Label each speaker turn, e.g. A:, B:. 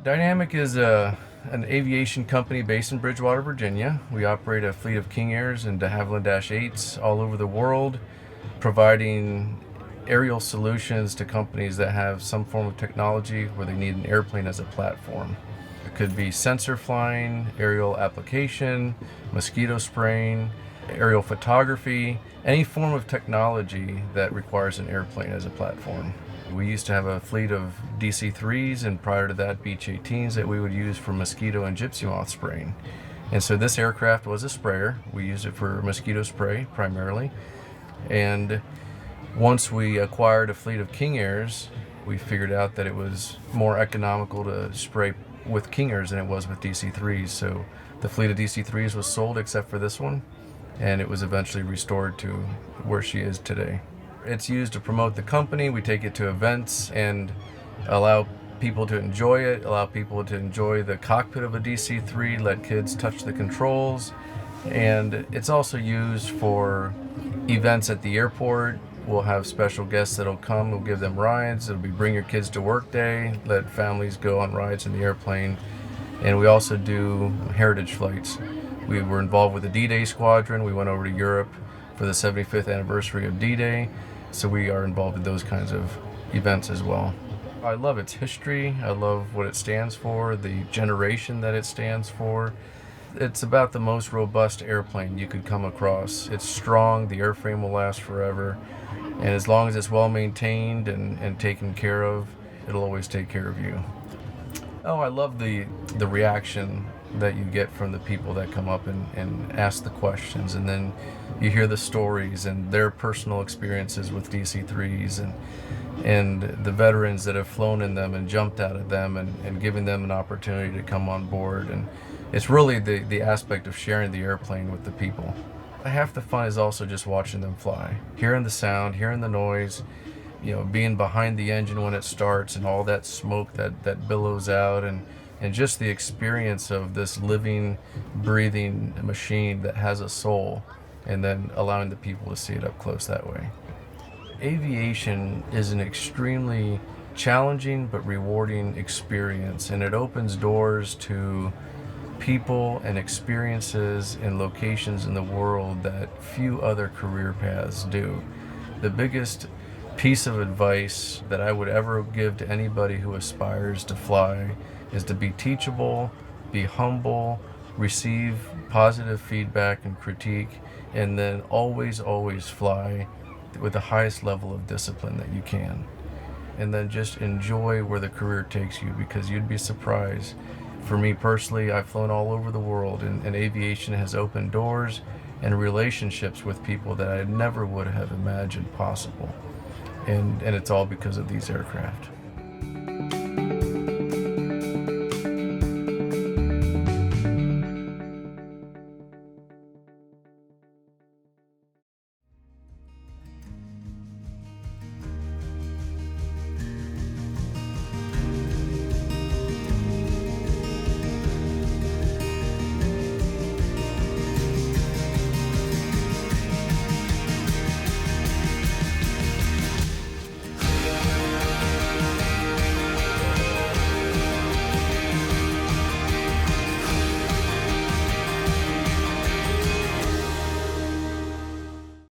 A: Dynamic is an aviation company based in Bridgewater, Virginia. We operate a fleet of King Airs and de Havilland Dash-8s all over the world, providing aerial solutions to companies that have some form of technology where they need an airplane as a platform. It could be sensor flying, aerial application, mosquito spraying, aerial photography, any form of technology that requires an airplane as a platform. We used to have a fleet of DC-3s and prior to that Beech-18s that we would use for mosquito and gypsy moth spraying. And so this aircraft was a sprayer. We used it for mosquito spray primarily. And once we acquired a fleet of King Airs, we figured out that it was more economical to spray with King Airs than it was with DC-3s. So the fleet of DC-3s was sold except for this one, and it was eventually restored to where she is today. It's used to promote the company. We take it to events and allow people to enjoy it, allow people to enjoy the cockpit of a DC-3, let kids touch the controls. And it's also used for events at the airport. We'll have special guests that'll come, we'll give them rides. It'll be bring your kids to work day, let families go on rides in the airplane. And we also do heritage flights. We were involved with the D-Day squadron. We went over to Europe for the 75th anniversary of D-Day. So we are involved in those kinds of events as well. I love its history. I love what it stands for, the generation that it stands for. It's about the most robust airplane you could come across. It's strong, the airframe will last forever, and as long as it's well maintained and taken care of, it'll always take care of you. Oh, I love the reaction that you get from the people that come up and ask the questions, and then you hear the stories and their personal experiences with DC-3s and the veterans that have flown in them and jumped out of them and giving them an opportunity to come on board. And it's really the aspect of sharing the airplane with the people. Half the fun is also just watching them fly, hearing the sound, hearing the noise, being behind the engine when it starts and all that smoke that billows out, and just the experience of this living, breathing machine that has a soul, and then allowing the people to see it up close that way. Aviation is an extremely challenging but rewarding experience, and it opens doors to people and experiences in locations in the world that few other career paths do. The biggest piece of advice that I would ever give to anybody who aspires to fly is to be teachable, be humble, receive positive feedback and critique, and then always fly with the highest level of discipline that you can. And then just enjoy where the career takes you, because you'd be surprised. For me personally, I've flown all over the world, and aviation has opened doors and relationships with people that I never would have imagined possible. And it's all because of these aircraft.